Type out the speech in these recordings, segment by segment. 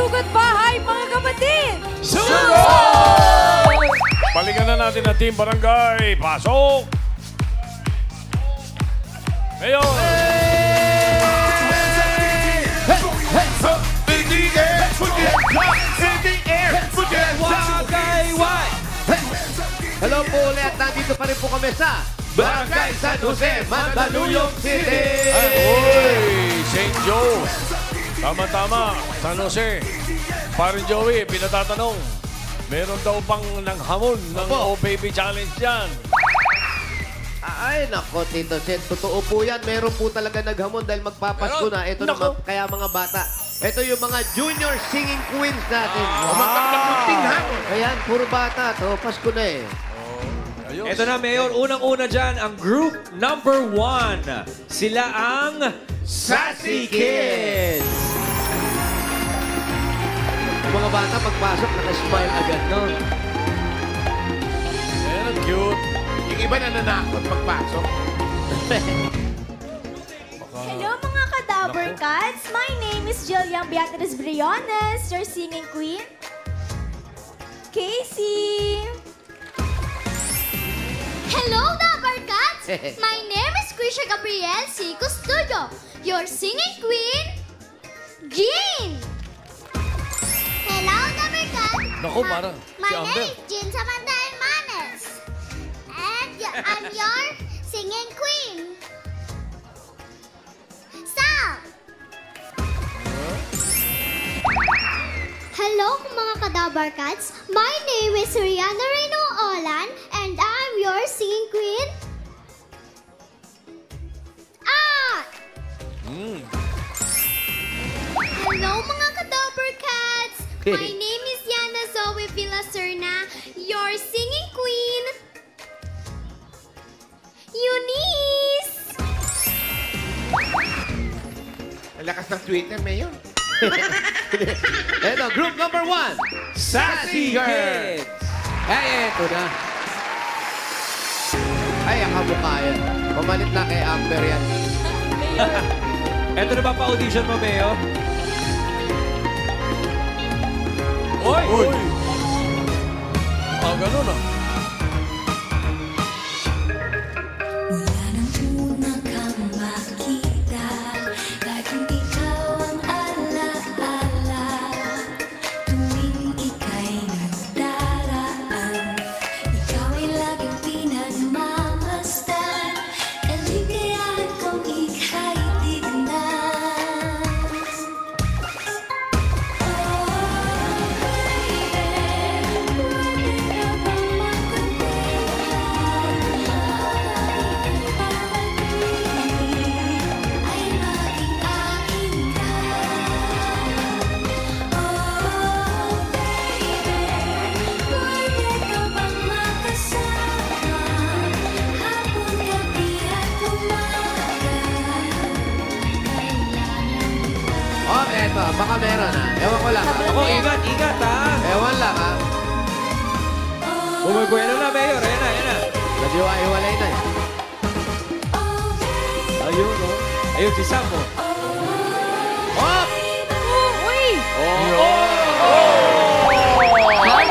Sugat bahay, mga kapatid! Sugat! Balikan na natin ang Team Barangay. Pasok! Mayor! Hello po ulit. Nandito pa rin po kami sa Barangay San Jose, Mandaluyong City. Uy! St. Joe. Tama-tama. San Jose. Parin Joey, pinatatanong. Meron daw bang nanghamon ng Oh Baby Challenge yan? Ay, nako, Tito Sen. Totoo po yan. Meron po talaga naghamon dahil magpapasko na. Ito naman, kaya mga bata. Ito yung mga junior singing queens natin. Ayan, puro bata. To, Pasko na eh. Ayos. Ito na, Mayor. Unang-una dyan, ang group number 1. Sila ang Sassy Kids. Yung mga bata, pagpasok, naka-smile agad, no? Ayan, cute. Yung iba nananakot pagpasok. Hello mga Kadaver Cats! My name is Jillian Beatriz Briones, your singing queen. Casey! Hello, Dabar Cats! My name is Krisha Gabriel C. Custodio, your singing queen, Jean! Hello, Dabar Cats! Naku, Mara. My Si name Amber. is Jean Samantha Hermanes. And I'm your singing queen, Sam! Hello, mga Kadabar Cats! My name is Rihanna Reno Olan, and I'm your singing queen, Hello, mga Kadabar Cats! My name is Yana Zoe Villaserna, your singing queen, Eunice! Ang lakas ng Twitter, Mayor. Ito, group number 1. Sassy Kids. Ay, eto na. Ay, ang kamukha yan. Pamalit na kay Amber yan. Ito na ba pa-audition mo, Mayor? Oy! Uy! Ah, ganun ah. Mula nang una kang makita, laging ikaw ang alaala. Tuwing ika'y nagdaraan, ikaw ay laging pinagmamasdan. Kaligayahan kong ika'y tignan. Oh, Oh, eto. Baka meron ha. Ewan ko lang ha. Ako, ingat, ingat ha! Ewan lang ha. Bumagwelo na, Mayor. Ayan na, ayan na. Nadiwa-iwalay na eh. Ayun, no? Ayun, si Sam, oh. Hop! Uy!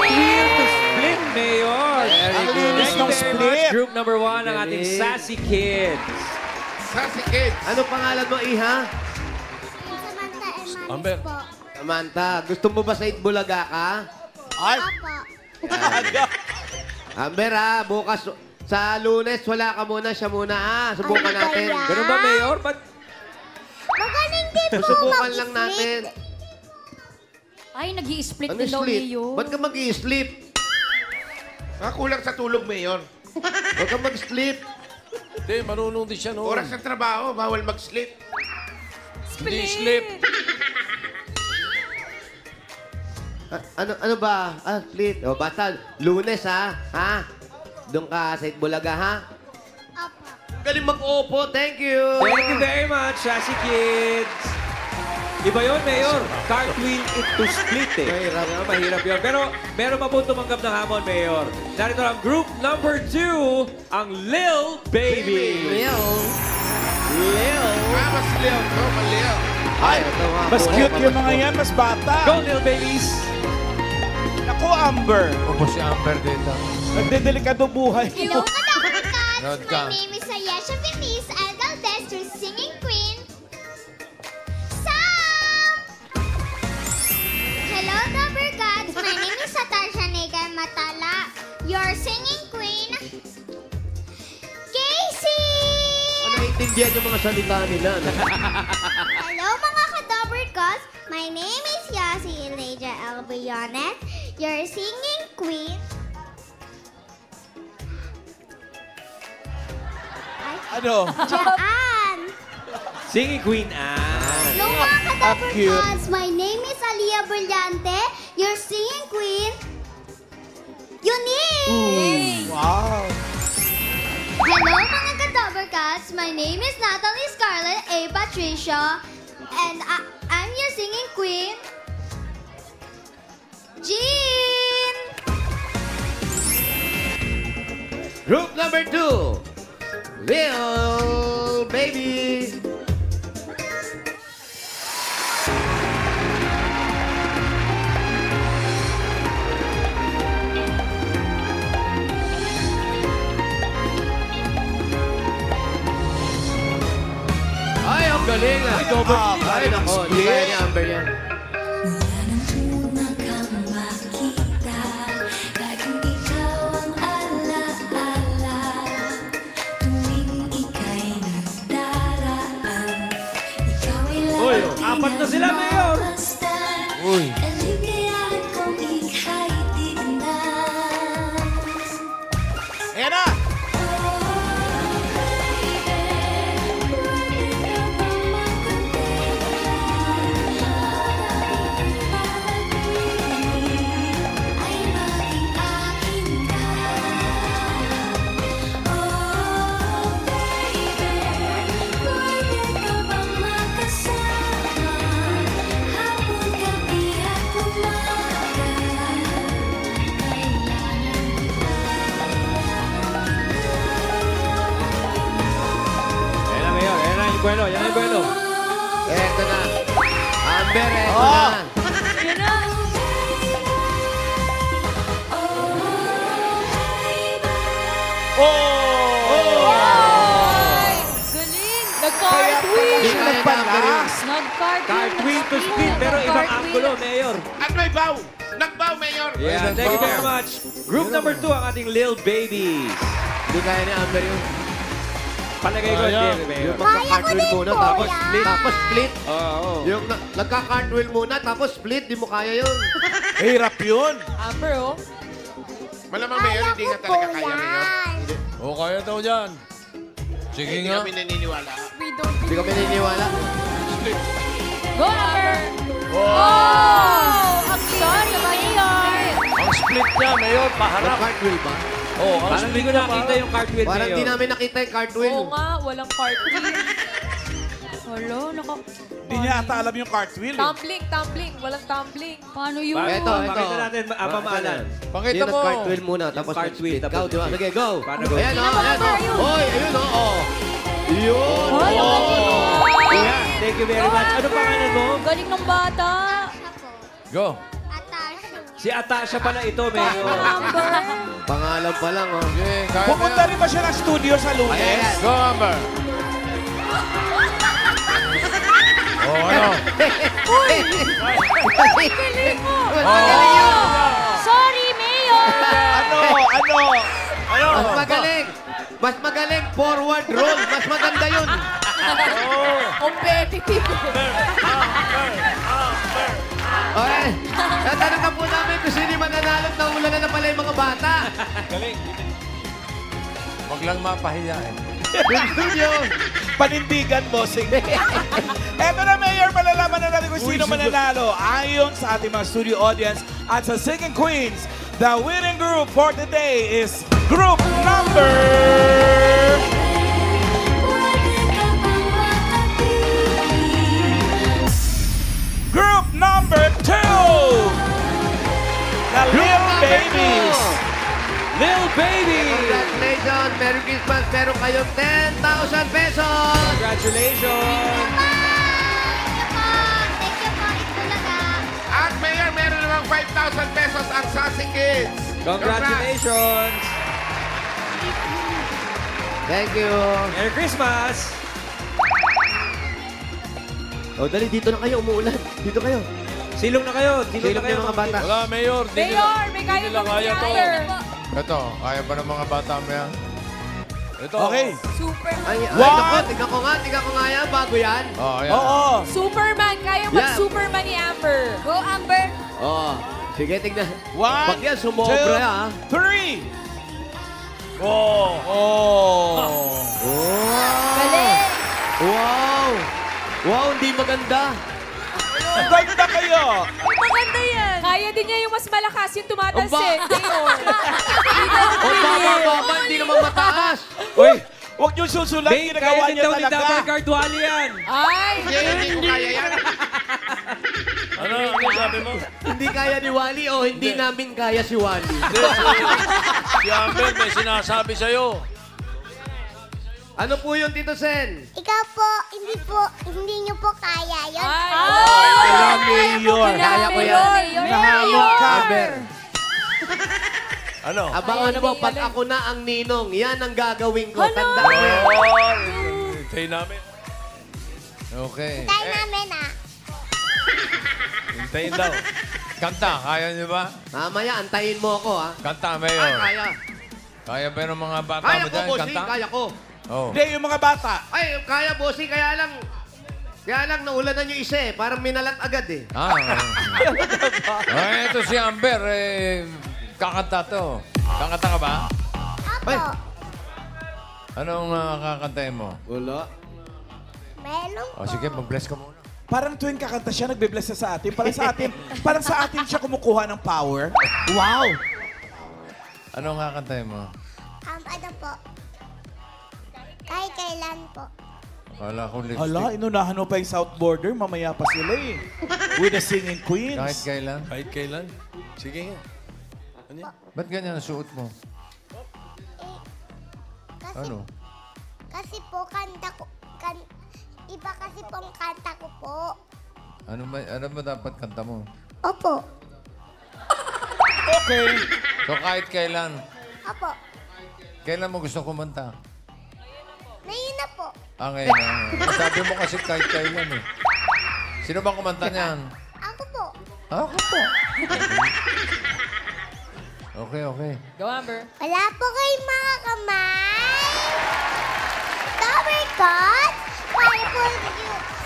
Clear to split, Mayor. Very good. Thank you very much, group number 1, ang ating Galing. Sassy Kids. Sassy Kids. Ano pangalan mo, Iha? Samantha Hermanes Amber. po. Samantha, gusto mo ba sa Itbulaga ka? Opo. Amber ha, bukas sa Lunes, wala ka muna, siya muna ha. Subukan Ano ba natin. yan? Ganun ba, Mayor? Ba't Magaling din po Subukan lang mag-split. natin. Ay, nag-i-split Ano din daw sleep? niyo. Ba't ka mag-i-sleep? Kulang sa tulog, Mayor. Huwag ka mag-sleep. Hindi, marunong din siya noon. Oras ng trabaho, bawal mag-sleep. Hindi sleep. Ano ba? Sleep. O, basta Lunes ha. Ha? Doon ka sa Itbulaga ha? Opo. Galing mag-opo. Thank you. Thank you very much, Sassy Kids. Iba yun, Mayor. Cartwheel it to split eh. Mahirap. Mahirap yun. Pero meron pa po tumanggap ng hamon, Mayor. Narito ang group number 2, ang Lil Baby. Leo. Lil. Mas Leo. Maliw. Ay, Ito, mga mas kulay, cute yung mga pamasko. yan, mas bata. Go, little babies! Naku, Amber. Upo si Amber dito. Nagdedelikado buhay Hello, mo. Kadabber Cats! Nod ka. My name is Ayesha Venice Algaldes, your singing queen. Sam! Hello, Dabber Cats! My name is Satarsha Negay Matala, your singing queen. Casey! Naiintindihan yung mga salita nila. No? Hello, mga Kadabber Cats! My name is Yasi Elijah Albayonet, your singing queen. Ano? Jaan! Singing Queen Anne. Hello, mga Kadabber cute. Cats! My name is Alia Brillante, your singing queen. Eunice! Wow. Hello, mga Kadabber Cats! My name is Natalie Scarlett A. Patricia, and I'm your singing queen. Jean! Group number 2. Lil Baby. Ay, ang galing ah. Ay, nako. Hindi kaya ni Amber yan. Wala nang una kang makita, laging ikaw ang alaala. Tuwing ika'y nagdaraan, ikaw ay Uy, laging apat na sila, Mayor. nagmasdan. Uy. Kaligayahan kong ika'y tignas. Ayan na. Ay maging akin ka. Oh, baby, pwede ka bang makasama? Hapon, gabi at umaga. Ayan na, Mayor. Ayan na yung bueno. Yan na yung bueno. Eto na. Amber, eto Oh. na. Yun na. Oh! Ay, galing. Nag-cartwheel. Hindi kaya ni Amber yun. Nag-cartwheel. Cartwheel to spin, pero ibang angulo, Mayor. At may bow. Nag-bow, Mayor. Yeah, thank you very much. Group number 2 ang ating Lil Babies. Hindi kaya ni Amber yun. Palagay ko, Ayan. hindi, Mayor. Yung magka-cartwheel din muna, po tapos yan. split. Tapos split. Oo. Yung nagka-cartwheel muna, tapos split. Di mo kaya yun. Hirap yun. Amber, oh. Malamang, Mayor, hindi nga talaga kaya, Mayor. O, kaya daw dyan. Sige Hindi nga. kami naniniwala. We don't Hindi kami naniniwala. Go, Amber! Oh! Ang sorry, Mayor! Ang split niya, Mayor, paharap. Nag-cartwheel ba? Oh, ang Parang hindi split ko niya nakita paharap. yung cartwheel, Parang Mayor. di namin nakita yung cartwheel. Oo nga, walang cartwheel. Wala, Hindi niya ata alam yung cartwheel. Eh. Tumbling. Walang tumbling. Paano yun? Ito. Pakita natin, pamahalan. Pakita Yung mo. nag-cartwheel muna, tapos cartwheel, nag-split. tapos Go, di ba? Sige, go. Paano go? Ayan, oh, ayan, Amber, oh. yun. Hoy, ayun, oh, oh. Yun. Ay, ang oh. galing. Yeah, thank you very much. Ano pangalan mo? Galing ng bata. Go. Atasha. Si Atasha pala ito, Mayor. Amber. Pangalan pa lang, oh. Okay, kaya Pupunta rin ba siya ng studio sa Ayan, Lunes? ayan. Go, Amber. Oh, ano? Galing mo. Magaling yun. Sorry, Mayor. Ano? Mas magaling. Mas magaling. Forward roll. Mas maganda yun. Competitive. Okay. Tatanong ka po namin kung sino yung mananalo at naulan na pala yung mga bata. Huwag lang mapahiyain. Yung studio. Panindigan, bossing. Eto na, Mayor, malalaman na natin kung sino mananalo. Ayon sa ating mga studio audience at sa Singing Queens, the winning group for today is group number... Group number 2! The Lil Babies. Lil Baby! Congratulations. Merry Christmas. Meron kayong 10,000 pesos. Congratulations! Congratulations! Thank you. Merry Christmas! O, dali, dito na kayo. Umuulan. Dito kayo. Silong na kayo. Silong na Silong kayo. yung mga bata. Wala, Mayor. Mayor, may kaya nila pa kaya to. Ito, kaya ba ng mga bata mo yan? Ito. Okay. Superman. Ay, What? naku, tingnan ko nga yan. Bago yan. Oh, ayan. Oo. Superman. Kaya Yeah. mag-Superman ni Amber. Go, Amber. Oo. Sige, tingnan. One, Pag yan, sumobra ha. 3. Oh. Oh. Galing. Wow! Wow, hindi maganda. Ganda kayo. Maganda yan. Kaya din niya yung mas malakas, yung tumatalsik. Mayor. O, baba, hindi naman mataas. Uy, huwag niyo susulan. Bane, Ginagawa kaya din niya daw ni talaga. Dapper Guard Wally yan. Ay. Hindi ko kaya yan. Ano sabi mo? Hindi kaya ni Wally o hindi namin kaya si Wally. Hindi, si Amber may sinasabi sa'yo. Ano po yun, Tito Sen? Ikaw po, hindi niyo po kaya yun. Kaya Mayor. Kaya ko yan. Nahamon ka. Amber. Ano? Abangan mo, pag ako na ang ninong, yan ang gagawin ko. Tandaan mo yan. Oh, hintayin namin. Okay. Tayo namin ah. Hintayin daw. Kanta, kaya niyo ba? Mamaya, antayin mo ako, ha? Kanta, Ay, Mayor. kaya. Kaya ba ng mga bata Kaya mo ko, dyan? bossing. Kanta? Kaya ko. Oh. Hindi, yung mga bata. Ay, kaya, bossing. Kaya lang naulanan yung isa eh. Parang minalat agad eh. Ah, ito si Amber, kakanta to. Kakanta ka ba? Opo. Ay. Anong kakantahin mo? Wala. Meron O sige, mag-bless ka muna. Parang tuwing kakanta siya, nagbe-bless siya sa atin. Parang sa atin siya kumukuha ng power. Wow! Anong kakantahin mo? ano po. Kahit kailan po. Akala ko lipstick. Hala, inunahan mo pa yung South Border. Mamaya pa sila eh. With the singing queens. Kahit kailan? Kahit kailan. Sige nga. Ano yan? Ba't ganyan ang suot mo? Kasi, Ano? kasi po kanta ko, iba kasi pong kanta ko po. Ano ba dapat kanta mo? Opo. Okay. So kahit kailan? Opo. Kailan mo gusto kumanta? Ngayon na po. Ah, ngayon na. Sabi mo kasi kahit kailan eh. Sino bang kumanta niyan? Ako po. Ako po. Okay, okay. Go, Amber. Wala po kayong mga kamay. Tower cut.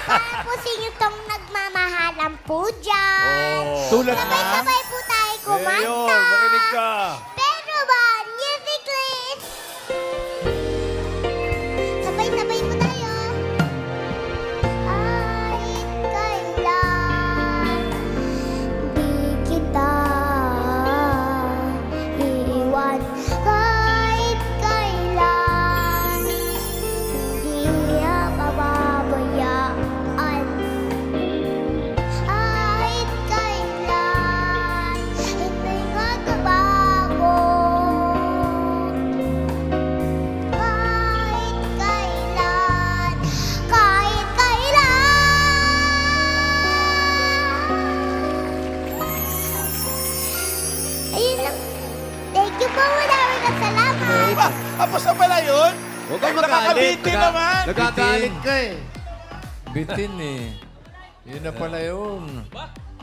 Para po sa inyo itong nagmamahalan po dyan. Tulad na. Sabay-sabay po tayo kumanta. Mayor, makinig ka. Pero ba, music please. Sabay-sabay po tayo. Kahit kailan di kita iiwan. Kahit kailan hindi niya pababayaan. Kahit kailan hindi magbabago. Kahit kailan, kahit kailan. Ayun lang. Thank you po. Maraming salamat. Tapos na pala yun? Huwag kang magalit. Nakakabitin naman. Nagagalit ka eh. Bitin eh. Yun na pala yun.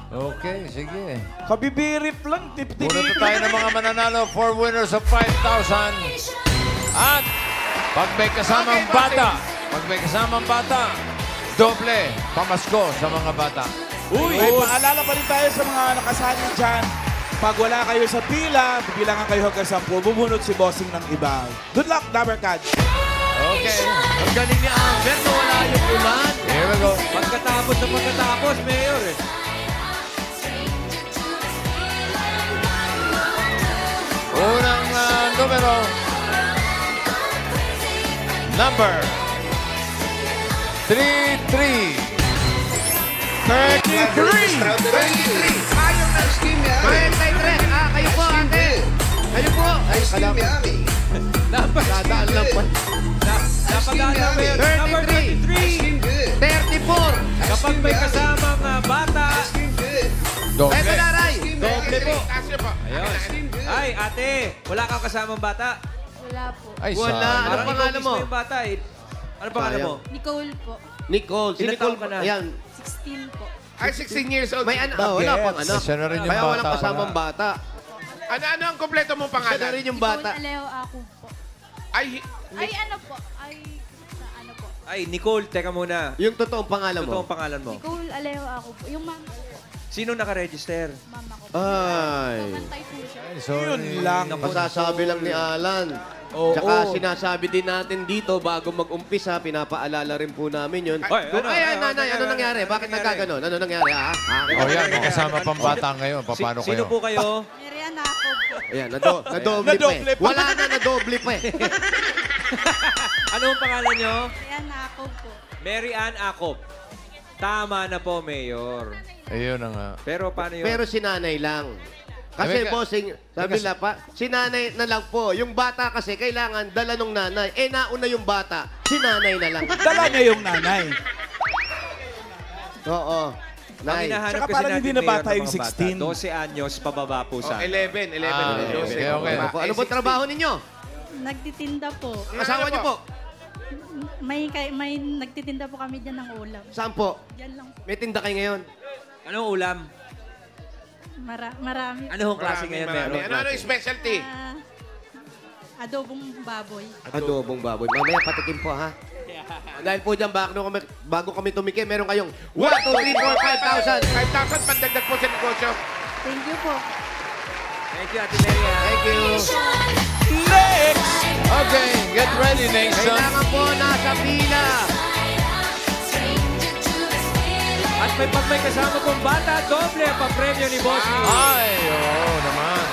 Okay, sige. Kabibirip lang. Tip-tip. Muna tayo ng mga mananalo, 4 winners of 5,000. At pag may kasamang bata, doble pamasko sa mga bata. Uy, paalala pa rin tayo sa mga nakasali dyan. Pag wala kayo sa pila, bibilangan kayo hanggang 10. Bubunot si bossing ng iba. Good luck, Dabber Cats. Okay, Ang galing ni Amber na wala yung ulan. here we go. Pagkatapos, Mayor eh. Unang numero. Number 33. 33! Kayo po, ate. Kayo po. Ay, dadaan lang po. Napadaan na, Mayor. Number 33. 34. Kapag may kasamang bata, Eto Doble. na, Ray. doble po. Kasi pa. Ayun. Ay, ate, wala kang kasamang bata. Wala po. Ay, Wala. sayang. Ano Parang pangalan ikaw mo? mismo yung bata eh. Ano pangalan mo? Nicole po. Nicole. Si Ilan Nicole taon ka na? Ayan. 16 po. Ay, 16 years old. May anak. Wala pang anak. Siya na rin yung Kaya bata. walang kasamang bata. Ano ang kompleto mong Siya na pangalan? rin yung bata. Nicole Aleo ako po. Ay, Ay, ano po? Ay, ano po? Ay, Nicole, teka muna. Yung totoong pangalan mo. Totoong pangalan mo. Nicole Aleo ako po. Yung mama ko po. Sino nakaregister? Mama ko po. Ay. Mantay po siya. Ay, sorry. Yun lang. Masasabi lang ni Alan. Oo. Tsaka sinasabi din natin dito, bago mag-umpisa, pinapaalala rin po namin yun. Ay, ano, Nanay, ano nangyari? Bakit nagkaganon? Ano nangyari, ha? O yan, may kasama pang bata ngayon. Paano Sino kayo? po kayo? Merian ako po. Ayan, nadoble pa Nadoble eh. pa. Wala na, nadoble pa eh. Ano ang pangalan nyo? Merian ako po. Mary Ann Acop. Tama na po, Mayor. Ayun na nga. Pero paano yun? Pero si nanay lang. Kasi May ka- bossing, sabi nila pa, si nanay na lang po. Yung bata kasi kailangan dala nung nanay. Eh, nauna yung bata, si nanay na lang. Dala niya yung nanay. Oo. Ang Nay. hinahanap Tsaka kasi parang natin, hindi na Mayor, bata ng yung mga 16. 12 anyos, pababa po sa. 11. 11. Ah, 12. okay. Ano po trabaho ninyo? Nagtitinda po. Asawa niyo po? May nagtitinda po kami dyan ng ulam. Saan po? Diyan lang po. May tinda kayo ngayon? Anong ulam? Marami. Anong klase ngayon meron? Ano yung specialty? Ah, adobong baboy. Adobong baboy. Mamaya patikim po, ha? Dahil po dyan, bago kami tumiki, meron kayong 1, 2, 3, 4, 5,000. 5,000 pandagdag po sa negosyo. Thank you po. Thank you, Ate Mary Ann. Thank you. Okay, get ready, Nation. Kailangan po nasa pila. At pag may kasama pong bata, doble pa premyo ni Bossy. Ay, oo naman.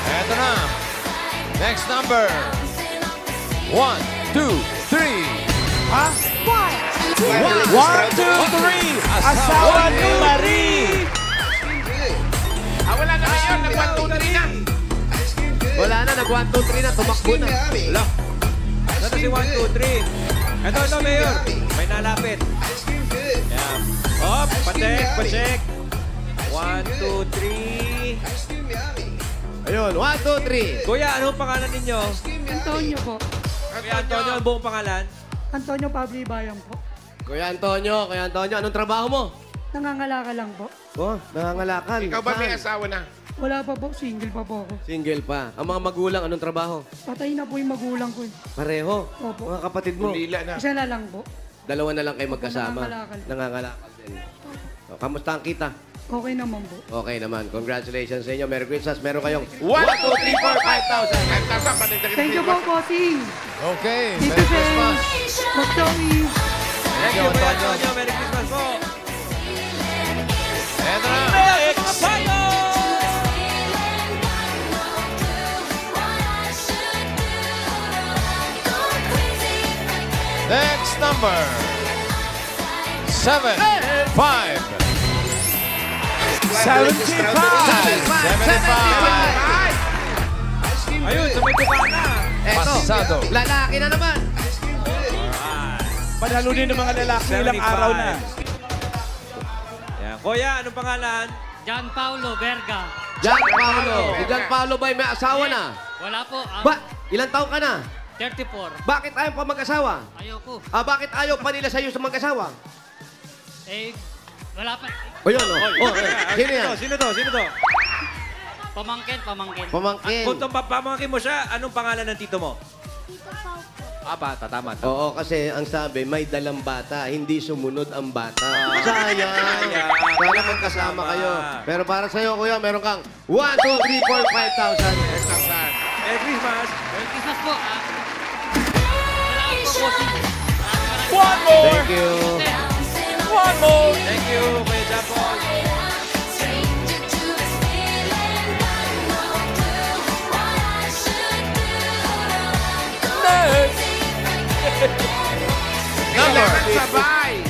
Eto na. Next number. 1, 2, 3. Ha? 1, 2, 3. Asawa ni Marie. Wala na ngayon. Nag-1, 2, 3 na. Wala na, nag-1, 2, 3 na, tumakbo na. Wala. Sana si 1, 2, 3. Ito, Mayor. May nalapit. Yan. Hop, pacheck, pacheck. 1, 2, 3. Ayun, 1, 2, 3. Kuya, anong pangalan ninyo? Antonio po. Kuya Antonio, ang buong pangalan? Antonio Pablo Ibayan po. Kuya Antonio, anong trabaho mo? Nangangalaka lang po. Oh, nangangalakal. Ikaw ba may Saan? asawa na? Wala pa po, single pa po ako. Single pa. Ang mga magulang, anong trabaho? Patay na po yung magulang ko. Pareho. Opo. Mga kapatid mo. Lila na. Isa na lang po. Dalawa na lang kayo magkasama. Nangangalakal. Nangangalakal din. Oh, kamusta ang kita? Okay naman po. Okay naman. Congratulations sa inyo. Merry Christmas. Meron kayong 1, 2, 1, 3, 4, 5,000. 5,000 pandagdag. Thank you po, bossing. Okay, Tito Merry Sen. Christmas. Magdawi. Thank you, Kuya Antonio. Merry Christmas po. Eto na. Mga payo! Next number. 7, 5. 75. 75. Ayun, sa may tukana. Eto, Pasado. lalaki na naman. Panalunin ng mga lalaki ilang 75. araw na. Yan. Kuya, anong pangalan? John Paulo Verga. John Paulo. Si John Paulo ba may asawa na? Wala po. Ba, ilang taon ka na? 34. Bakit ayaw pa mag-asawa? Ayoko. Bakit ayaw pa nila sa'yo sa mag-asawa? Eh, wala pa. O yun, o. Sino yan? Sino to? Sino to? Pamangkin. Pamangkin. Kung pamangkin mo siya, anong pangalan ng tito mo? Bata, tama. Oo, kasi ang sabi, may dalang bata, hindi sumunod ang bata. Sayang. Sana magkasama kayo. Pero para sa'yo, kuya, meron kang 1, 2, 3, 4, 5,000. Merry Christmas. Merry Christmas po. Salamat po, bossing. One more. Thank you. One more. Thank you, Kuya John Paul. Number Sabay.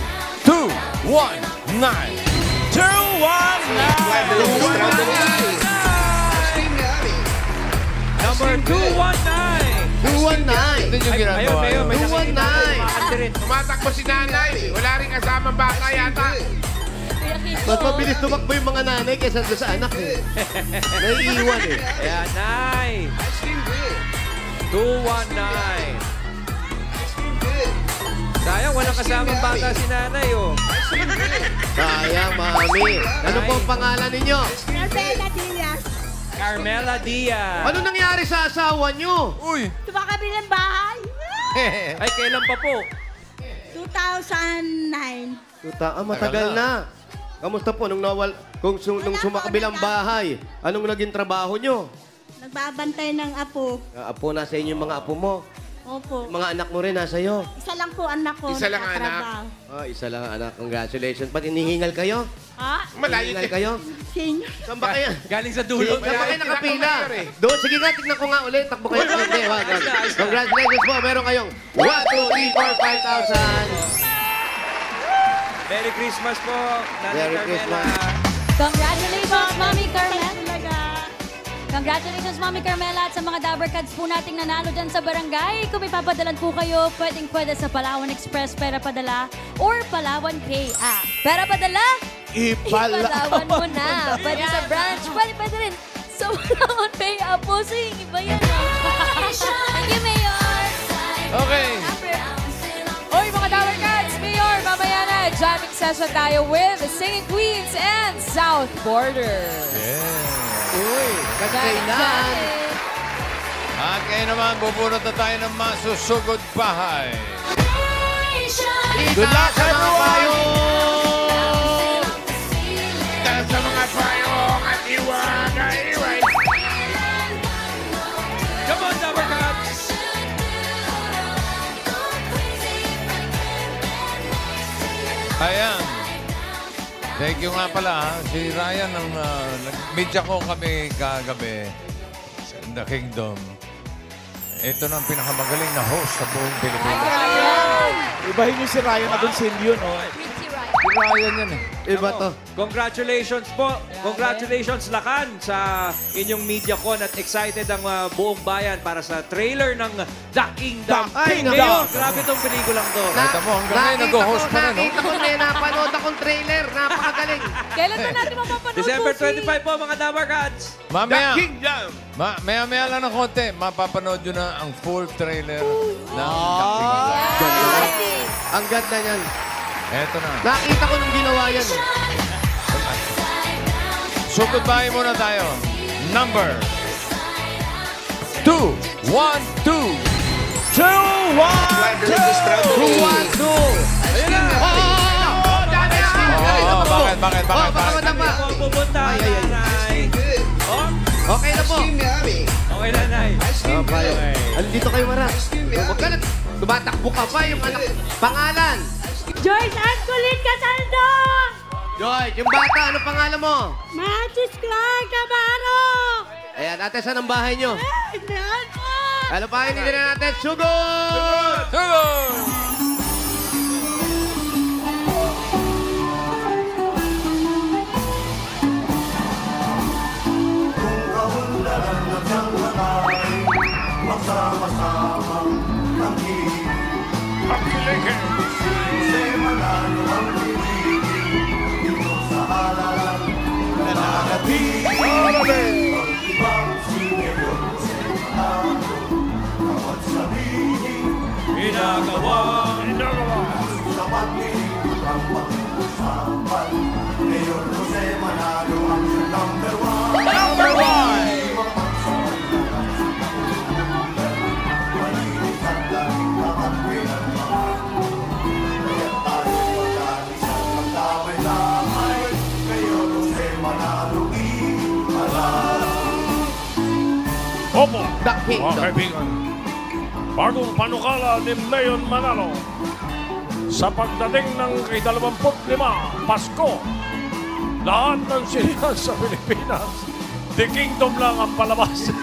2, 1, 9. 219. Number 219. 219. Ito yung ginagawa. Mayor, may 219. nakikita. Tumatakbo si nanay. Wala rin kasamang bata yata. Mas mabilis tumakbo yung mga nanay kaysa doon sa anak eh. Naiiwan eh. Ayan, Nay. 219. Sayang, walang kasamang bata si nanay, oh. Sayang, mami. Ano po ang pangalan ninyo? Carmela Diaz. Carmela Diaz. Ano nangyari sa asawa nyo? Uy! Tumakabili ng bahay. Ay, kailan pa po? 2009. Matagal na. Kamusta po nung nung sumakabilang bahay? Anong naging trabaho nyo? Nagbabantay ng apo. Apo, nasa inyo yung mga apo mo. Opo. Mga anak mo rin nasa iyo. Isa lang po anak ko. Isa lang anak. nakatrabaho. Isa lang anak. Congratulations. Ba't inihingal kayo? Ha? Malayo Inihingal kayo? Senior. Saan ba kayo? Galing sa dulo. Saan ba kayo nakapila? Doon, sige nga, tignan ko nga ulit. Takbo kayo. Hindi, wag. Congratulations po. Meron kayong 1, 2, 3, 4, 5,000. Merry Christmas po, Nanay Merry Carmela. Christmas. Congratulations, Mami Carmela. Congratulations, Mami Carmela, at sa mga Dabber Cats po nating nanalo dyan sa barangay. Kung may papadalan po kayo, pwede sa Palawan Express, Pera Padala, or Palawan Pay app. Pera Padala? Ipalawan mo na. Pwede sa branch, pwede rin sa Palawan Pay app po. So, yung iba yan. Thank you, Mayor. Okay. Oy, mga Dabber Cats, Mayor, mamaya na, jamming session tayo with the Singing Queens and South Border. Uy, kailan? At kayo naman, bubunot na tayo ng masusugod bahay. Good luck sa mga payo! Dahil sa mga payong at iwagay-iway. Come on, Dabber Cats! Ayan. Thank you nga pala, ha. Si Ryan, nag-media ko kami kagabi sa The Kingdom. Ito na ang pinakamagaling na host sa buong Pilipinas. Ibahin niyo si Ryan Agoncillo, no? Si Ryan yan eh. Iba to. Congratulations po. Congratulations, Lakan, sa inyong MediaCon at excited ang buong bayan para sa trailer ng The Kingdom. Ay, Mayor, grabe tong pelikulang to. Nakita mo, hanggang ngayon nag-host pa rin, no? Nakita ko, may napanood akong trailer. Napakagaling. Kailan na natin mapapanood December po 25 po, mga Dabber Cats. Mamaya, The Kingdom. maya lang ng konti, mapapanood yun na ang full trailer ng The Kingdom. Ang ganda niyan. Eto na. Nakita ko nung ginawa yan. Sugod bahay muna tayo. Number 2, 1, 2. 2, 1, 2! 2, 1, 2. Ayun na! Bakit? Baka madama. Ako ang pupunta, Nanay. Oh, Okay na po. okay, Nanay. Andito kayo, Mara. Huwag ka na. Tumatakbo ka pa yung anak. Pangalan. Joyce Anculit Casaldo! Joy, yung bata, ano pangalan mo? Manchis Clark Camaro! Ayan, ate, saan ang bahay nyo? Ayan po! Ano pa hindi na natin? Sugod! Opo, The Kingdom. mga kaibigan. Bagong panukala ni Mayor Manalo sa pagdating ng ika-25 Pasko. Lahat ng sinihan sa Pilipinas, The Kingdom lang ang palabas.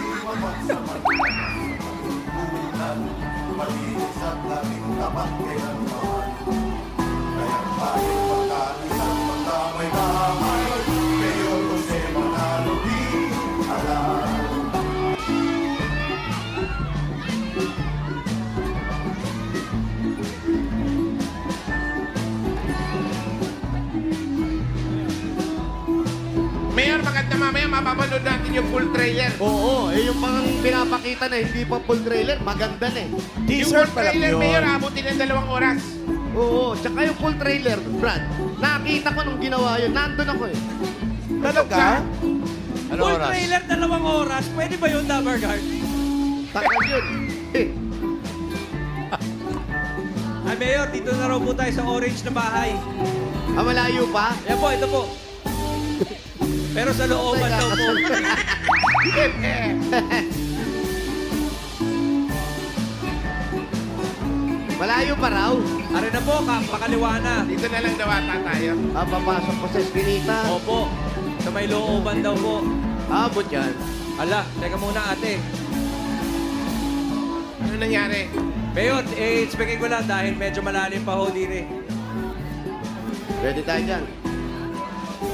mamaya mapapanood natin yung full trailer. Oo, yung pang pinapakita na hindi pa full trailer, maganda na eh. Yung full trailer, Mayor, abutin ng 2 oras. Oo, tsaka yung full trailer, Brad. Nakita ko nung ginawa yun, nandun ako eh. Talaga? Ano Full oras? trailer, 2 oras. Pwede ba yun, Dabber Guard? Tagal yun. Ay, Mayor, dito na raw po tayo sa orange na bahay. Malayo pa? Yan po, ito po. Pero sa looban daw po. Malayo pa raw. Are na po, pakaliwa na. Dito na lang daw ata tayo. Papasok pa sa eskinita. Opo. Sa may looban daw po. Abot yan. Ala, teka muna ate. Ano nangyari? Mayor, expecting ko lang dahil medyo malalim pa ho din eh. Ready tayo dyan.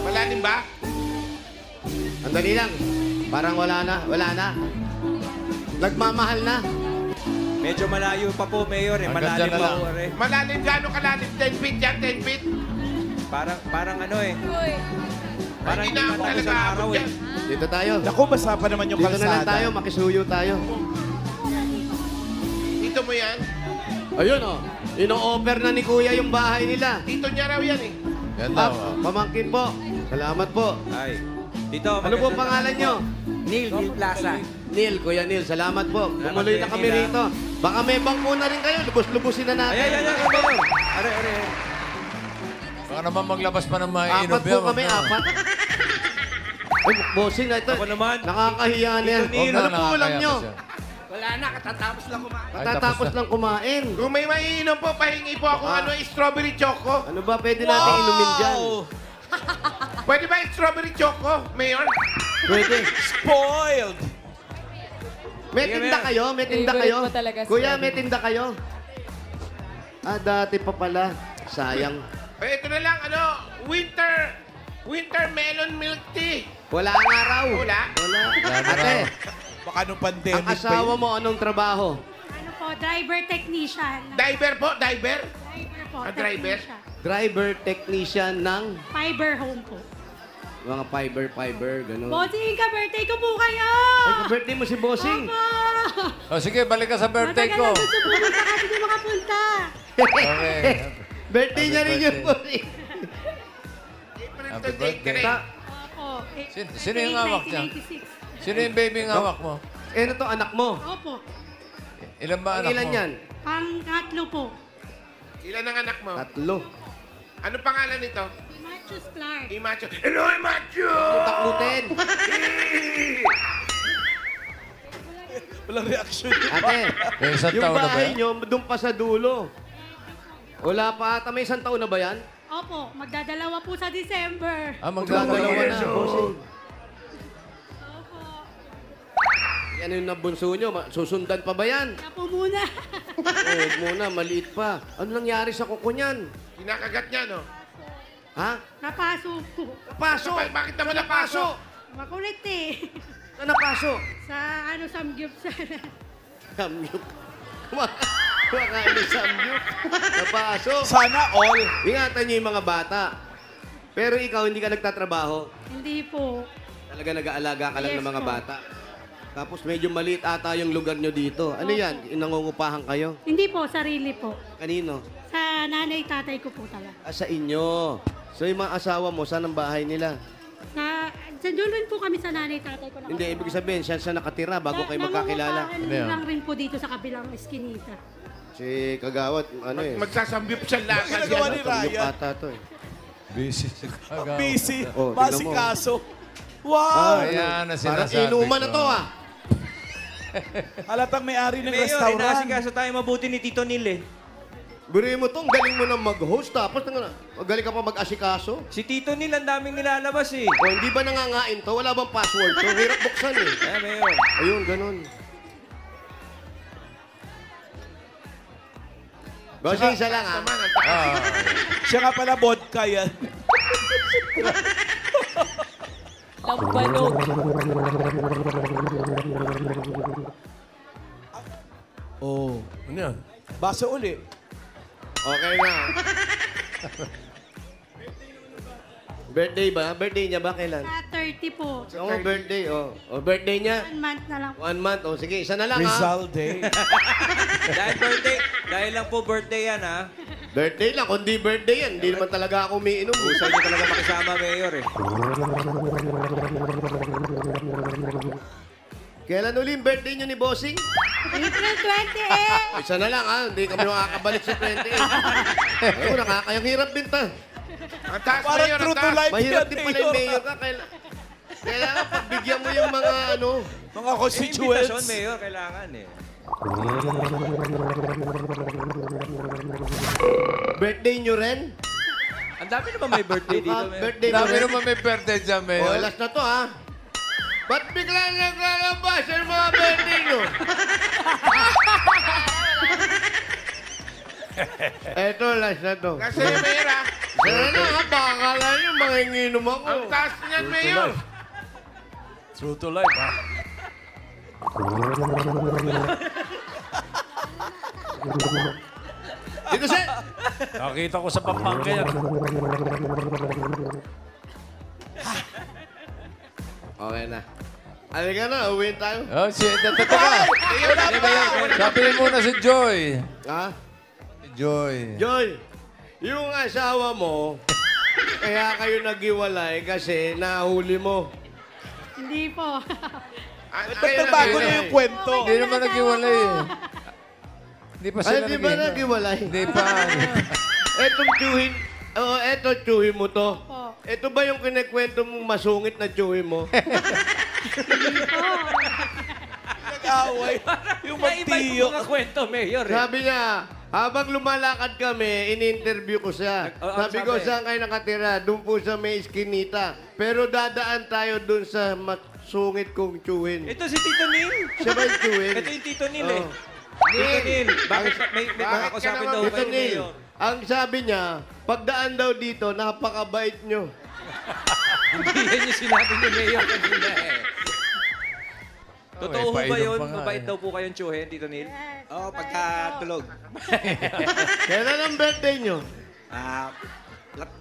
Malalim ba? Andali lang. Parang wala na. Nagmamahal na. Medyo malayo pa po, Mayor eh. Hanggang Malalim dyan na pa lang. ho eh. Malalim, gano'ng kalalim? 10 feet yan, 10 feet? Parang ano eh. Parang Hindi hindi na pa ako tapos talaga ang abot araw eh. yan. Dito tayo. Naku, basa pa naman yung Dito na lang kalsada. tayo, makisuyo tayo. Dito mo yan? Ayun oh. Ino-offer na ni Kuya yung bahay nila. Dito niya raw yan eh. Yan daw. Pamangkin po. Salamat po. Ay. Dito, Ano po maganda- pangalan nyo? Neil Plaza. Neil, Kuya Neil. Salamat po. Tumuloy na kami Neil, rito. Baka may bangko na rin kayo. Lubos-lubusin na natin. Ay, Mayor. Are. Baka naman maglabas pa ng mga Apat po kami, apat. Ay, bossing na ito. Ako naman. Nakakahiya na yan. Tito Neil. Ano po ulam nyo? Wala na, katatapos lang kumain. Matatapos lang kumain. Kung may maiinom po, pahingi po ako strawberry choco. Ano ba pwede natin inumin dyan? Pwede ba yung strawberry choco, Mayor? Pwede. Spoiled! May tinda kayo? May tinda Favorite kayo? mo talaga, Kuya, strawberry. may tinda kayo? Dati pa pala. Sayang. Ito na lang, winter melon milk tea. Wala nga raw. Wala? Wala. Wala na Ate, Baka nung pandemic ang asawa mo anong trabaho? Ano po, driver technician. Diver po, diver. Driver po, driver? technician. Driver technician ng Fiber home po. mga fiber, gano'n. Bossing, ka-birthday ko po kayo! Ay, ka-birthday mo si Bossing. Opo! O sige, balik ka sa birthday Matagal ko. na gusto pumunta kasi di makapunta. Okay. Birthday niya rin yung birthday. Bossing. Happy birthday. Opo. Sino yung hawak niya? 1996. Sino yung baby yung hawak mo? Ano to, anak mo? Opo. Ilan ba Ang anak ilan mo? yan? Pang-tatlo po. Ilan ang anak mo? 3. Ano pangalan nito? Matthews Clark. Imacho. Hello, Imacho! Taklutin. Walang reaction. Ate, May isang yung taon na ba bahay yan? nyo, doon pa sa dulo. Wala pa ata. May 1 taon na ba yan? Opo, magdadalawa po sa December. Magdadalawa na. Bossing. Opo. Yan yung nabunso nyo. Susundan pa ba yan? Kaya po muna. Huwag muna, maliit pa. Ano nangyari sa kuko niyan? Kinakagat niya, no? Ha? Napaso po. Napaso! Bakit naman napaso? Makulit eh. Na napaso? Sa samgyup sana. Samyuk. Kumakain ng samyuk. Napaso. Sana all. Ingatan niyo yung mga bata. Pero ikaw, hindi ka nagtatrabaho. Hindi po. Talaga nag-aalaga ka lang Yes ng mga po. bata. Tapos medyo maliit ata yung lugar nyo dito. Ano yan? Nangungupahan kayo? Hindi po, sarili po. Kanino? Sa nanay, tatay ko po talaga. Sa inyo. So yung mga asawa mo, saan ang bahay nila? Sa doon rin po kami sa nanay, tatay ko. Hindi, ibig sabihin, siya nakatira bago kayo magkakilala. Nangungupahan lang rin po dito sa kabilang eskinita. Si Kagawat, ano eh. Magsasambyup siya lang. Ang ginagawa ni Samyuk Ryan. ata to eh. Busy si Kagawa. Busy. Oh, tingnan mo. Masikaso. Wow! Ayan na Parang sinasabi inuman na ko. to ah. Halatang may-ari ng Mayor, restaurant. inasikaso tayo mabuti ni Tito Neil eh. Buri mo to, ang galing mo na mag-host tapos galing ka pa mag-asikaso. Si Tito Neil, ang daming nilalabas eh. O hindi ba nangangain to? Wala bang password to? Hirap buksan eh. Kaya, Mayor. Ayun, ganun. Bossing, isa lang ah. Siya nga pala vodka yan. Lambanog. Oh. Ano yan? Baso uli. Okay na. Birthday ba? Birthday niya ba? Kailan? 30 po. Oo, birthday. Oh. O, birthday niya? 1 month na lang po. 1 month. O, sige, isa na lang, Rizal Day. Dahil lang po birthday yan, ha? Birthday lang. Kung di birthday yan, hindi naman talaga ako umiinom. Usay niyo talaga makisama, Mayor, eh. Kailan uli yung birthday niyo ni Bossing? April 28. Isa na lang, ha? Hindi kami makakabalik sa 28. Ayun, nakakayang hirap din ta. Ang taas, Parang Mayor, true ang to taas. life Mahirap yan, din pala yung Mayor. mayor ka. Kailangan pagbigyan mo yung mga ano. Mga Invitation, constituents. Mayor, kailangan, eh. Birthday nyo rin? Ang dami naman may birthday dito, Mayor. Birthday mo Dami rin? naman may birthday dyan, O, Mayor. last na to, ha? Ba't biglang naglalabas ang mga birthday nyo? Eto, last na to. Kasi, Mayor, ha? Sana na, ha? Baka akala nyo, manginginom ako. Ang taas niyan, Mayor. True to life, ha? Dito, Sen! Nakita ko sa Pampanga yan. Okay na. Halika na, uwiin tayo. Oh, teka. Sabihin muna si Joy. Ha? Joy. Joy, yung asawa mo, kaya kayo naghiwalay kasi nahuli mo. Hindi po. Ba't nabago na yung kwento? Hindi naman naghiwalay eh. Hindi pa Ay, sila di ba naghiwalay? Hindi pa. Etong tsuhin, eto tsuhin mo to. Ito ba yung kinikwento mong masungit na tsuhin mo? Nag-away. Yung magtiyo. Iba yung mga kwento, Mayor, eh. Sabi niya, habang lumalakad kami, in-interview ko siya. Sabi ko, saan kayo nakatira? Doon po sa may iskinita. Pero dadaan tayo doon sa masungit kong tsuhin. Ito si Tito Nil. Siya ba yung tsuhin? Ito yung Tito Nil, eh. Oh. Tito Nil, bakit may mga kausapin daw Tito kayo, Nil, Mayor? ang sabi niya, pagdaan daw dito, napakabait nyo. Hindi yan yung sinabi ni Mayor kanina, eh. Totoo ho ba yun? Mabait daw po kayong tsuhin, Tito Nil? Oo, pagkatulog. Kailan ang birthday nyo?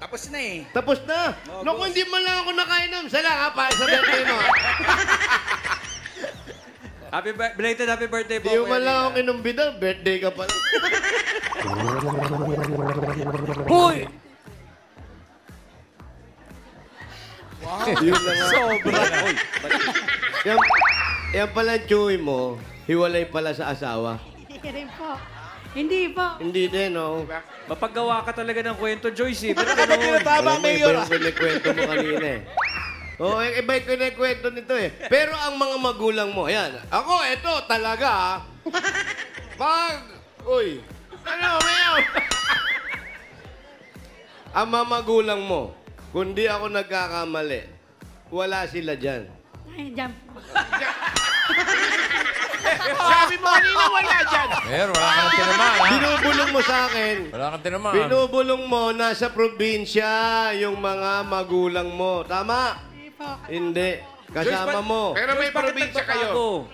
Tapos na eh. Tapos na. Naku, hindi man lang ako nakainom. Salamat pa sa birthday mo. Belated happy birthday po. Hindi man lang ako kinumbida. Birthday ka pala. Hoy! Wow. Yun na nga. Sobra. Yan pala ang tsuhin mo. Hiwalay pala sa asawa. Hindi rin po. Hindi po. Hindi din, no? Mapaggawa ka talaga ng kwento, Joyce, eh. Ano ka ba tinatama, Mayor? Iba yung kinikwento mo kanina, eh. Oo, iba yung kinikwento nito, eh. Pero ang mga magulang mo, ayan. Ako, eto, talaga, ha? Uy. Ano, Mayor? Ang mga magulang mo, kundi ako nagkakamali, wala sila dyan. Ay, jump. Sabi mo kanina, wala dyan. Mayor, wala kang tinamaan, ha? Binubulong mo sa akin. Wala kang tinamaan. Binubulong mo, nasa probinsya yung mga magulang mo. Tama? Hindi po. Hindi. Kasama mo. Pero may probinsya kayo.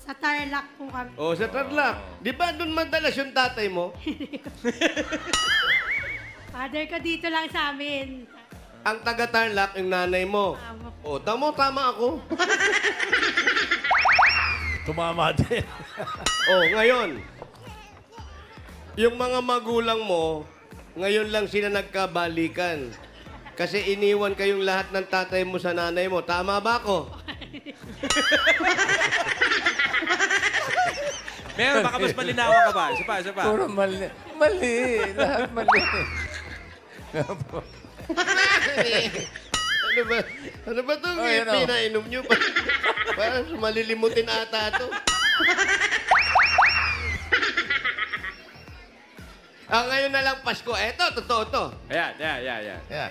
Sa Tarlac po kami. O, sa Tarlac. Di ba doon madalas yung tatay mo? Father ko dito lang sa amin. Ang taga-Tarlac, yung nanay mo. O, tama ako. Tumama din. Ngayon. Yung mga magulang mo, ngayon lang sila nagkabalikan. Kasi iniwan kayong lahat ng tatay mo sa nanay mo. Tama ba ako? Mayor, baka mas malinawan ka ba? Isa pa. Puro mali. Mali. Lahat mali. Ano ba itong Ayun, oh. pinainom nyo? Parang malilimutin ata ito. Ngayon na lang Pasko. Eto, totoo to. Ayan. Yeah.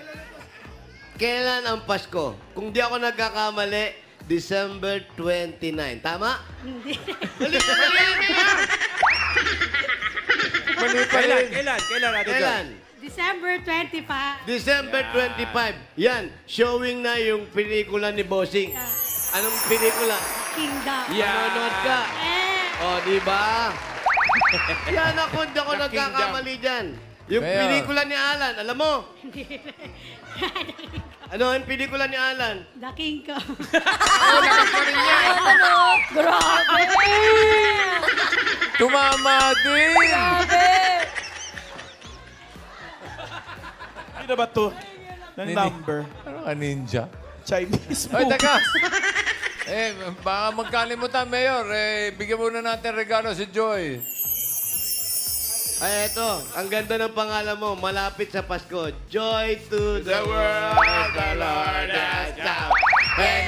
Kailan ang Pasko? Kung di ako nagkakamali, December 29. Tama? Hindi. Mali. Mali pa rin. Kailan natin Kailan? December 25. December 25. Yan, showing na yung pelikula ni Bossing. Anong pelikula? Kingdom. Manonood ka. Eh. O, di ba? Yan ako, hindi ako nagkakamali dyan. Yung Mayor. pelikula ni Alan, alam mo? Ano ang pelikula ni Alan? Daking ko. Grabe! Tumama din! Grabe! Hindi na ba to? Ng number. Ano ka, ninja? Chinese Ay, movie. teka! Baka magkalimutan, Mayor. Bigyan muna natin regalo si Joy. Ay, eto. Ang ganda ng pangalan mo. Malapit sa Pasko. Joy to the world, the Lord has come. And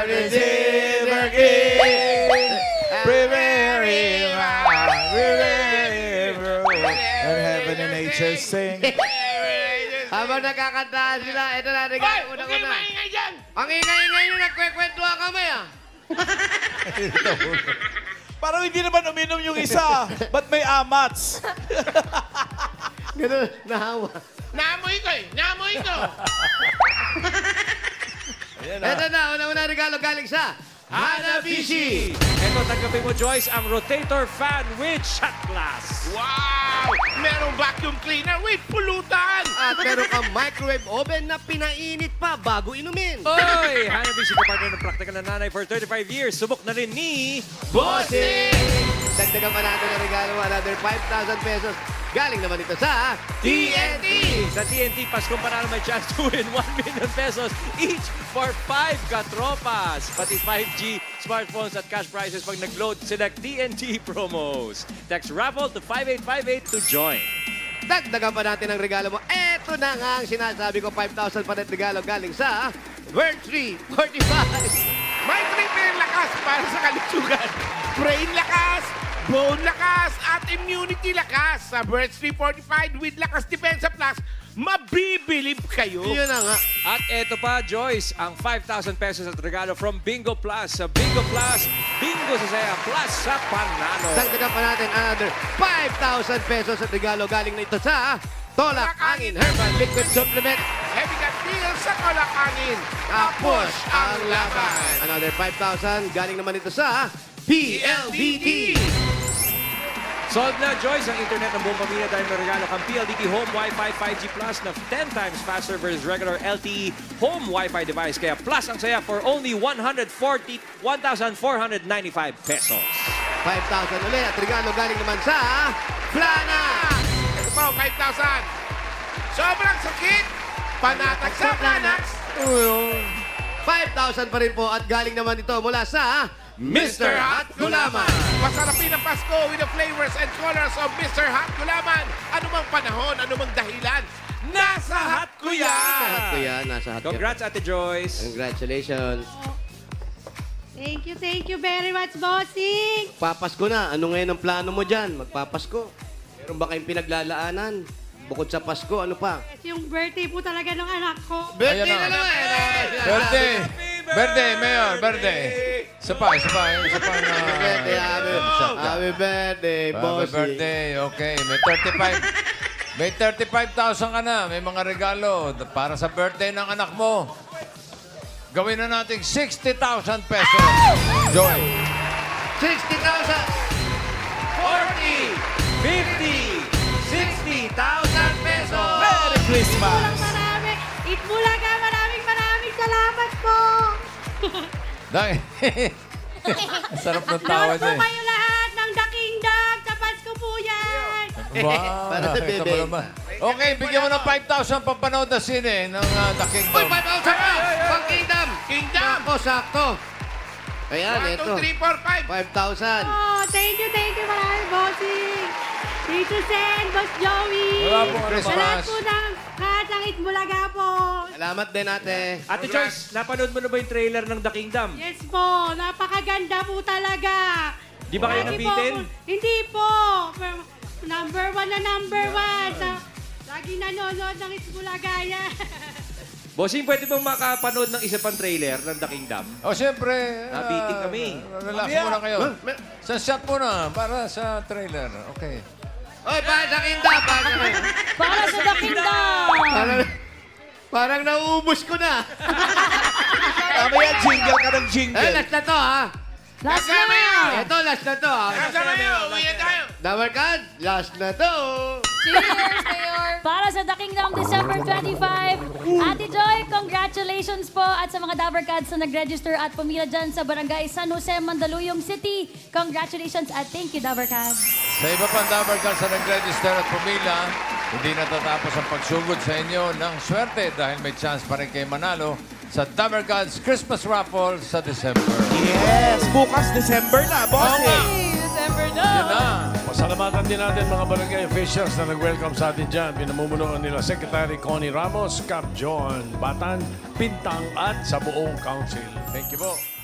every silver gift, Prepare and heaven and nature sing. Habang nakakataan sila, ito na, regalo una-una. Ang ingay-ingay nyo, nagkwekwentuhan kami, ah. Parang hindi naman uminom yung isa. Ba't may amats? Ganun, nahawa. Naamoy ko eh. Naamoy ko. Ito na, una-una regalo galing sa Hanabishi. Ito, tanggapin mo, Joyce, ang rotator fan with shot glass. Wow! Merong vacuum cleaner with pulutan. At meron kang microwave oven na pinainit pa bago inumin. Oy! Hanabishi, kapartner ng practical na nanay for 35 years. Subok na rin ni... Bossing! Dagdagan pa natin ang regalo, another 5,000 pesos. Galing naman ito sa TNT! Sa TNT, Paskong Panalo may chance to win 1 million pesos each for 5 katropas. Pati 5G, smartphones at cash prizes pag nag-load select TNT promos. Text raffle to 5858 to join. Dagdagan pa natin ang regalo mo. Eto na nga ang sinasabi ko, 5,000 pa rin regalo galing sa Bird 345. May triple lakas para sa kalusugan. Brain lakas, bone lakas, at immunity lakas. Sa Birds 345 with Lakas Depensa Plus, mabibilib kayo. Yun na nga. At eto pa, Joyce, ang 5,000 pesos at regalo from Bingo Plus. Sa Bingo Plus, Bingo sa saya, plus sa panalo. Dagdagan pa natin another 5,000 pesos at regalo galing na ito sa Tolak Angin Herbal Liquid Supplement. Heavy cut deal sa Kolakangin. Tapos ang laban. Another 5,000 galing naman ito sa PLDT. Solved na, Joyce, ang internet ng buong pamilya dahil may regalo kang PLDT Home Wi-Fi 5G Plus na 10 times faster versus regular LTE home Wi-Fi device. Kaya plus ang saya for only 1,495 pesos. 5,000 ulit at regalo galing naman sa Plana. Ito po, 5,000. Sobrang sakit. Panatag sa Planax. 5,000 pa rin po at galing naman ito mula sa Mr. Hot Gulaman. Masarapin ang Pasko with the flavors and colors of Mr. Hot Gulaman. Ano mang panahon, ano mang dahilan, nasa hot ko yan. Nasa hot ko yan, nasa hot ko. Congrats, Ate Joyce. Congratulations. Thank you very much, bossing. Papasko na. Ano ngayon ang plano mo dyan? Magpapasko. Meron ba kayong pinaglalaanan? Bukod sa Pasko, ano pa? Yung birthday po talaga ng anak ko. Birthday Ayan na na. naman! Birthday! Birthday, Mayor! Birthday! Isa pa na... Happy birthday, Happy bossy. birthday, okay. May 35,000 ka na. May mga regalo para sa birthday ng anak mo. Gawin na natin 60,000 pesos. Joy. 60,000! 50! 60,000 pesos! Merry Christmas! Marami. Itbulaga, maraming salamat po. Dahil... Sarap ng tawa Nood po niya. kayo lahat ng The Kingdom. Sa Pasko po yan. Wow, Para sa ito bebe. mo naman. Okay, bigyan mo ng 5,000 pampanood na sine ng The Kingdom. Uy, 5,000 pa! Pang Kingdom! Kingdom! Ako, sakto. Ayan, 1, ito. 2, 3, 4, 5. 5,000. Oh, thank you marami, bossing. Tito Sen, Boss Joey. Wala pong Christmas. Lahat po ng Katang Itbulaga po. Salamat din, ate. Ate Joyce, napanood mo na ba yung trailer ng The Kingdom? Yes po, napakaganda po talaga. Di ba kayo Lagi nabitin? po hindi po. Number one na number one. Lagi nanonood ng Itbulaga yan. Bossing, pwede bang makapanood ng isa pang trailer ng The Kingdom? O, siyempre. Nabiting kami. Relax muna kayo. Sa shot muna, para sa trailer. Okay. Oy, para sa Kingdom! Para sa The Kingdom! Parang nauubos ko na. Mamaya, jingle ka ng jingle. Eh, last na to, ha? Last na! Ito, last na to, ha? Nasa na yun, uwi na tayo. Dabarkad, last na to. Cheers, Mayor! Para sa The Kingdom, December 25. Ate Joy, congratulations po. At sa mga Dabber Cats na nag-register at pumila dyan sa Barangay San Jose, Mandaluyong City. Congratulations at thank you, Dabber Cats. Sa iba pang Dabber Cats na nag-register at pumila, hindi natatapos ang pagsugod sa inyo ng swerte dahil may chance pa rin kayo manalo sa Dabber Cats Christmas Raffle sa December. Yes, bukas December na, bossing. December na! Yan na. Pasalamatan din natin mga barangay officials na nag-welcome sa atin dyan. Pinamumunuan nila Secretary Connie Ramos, Cap John Batan, Pintang at sa buong council. Thank you po.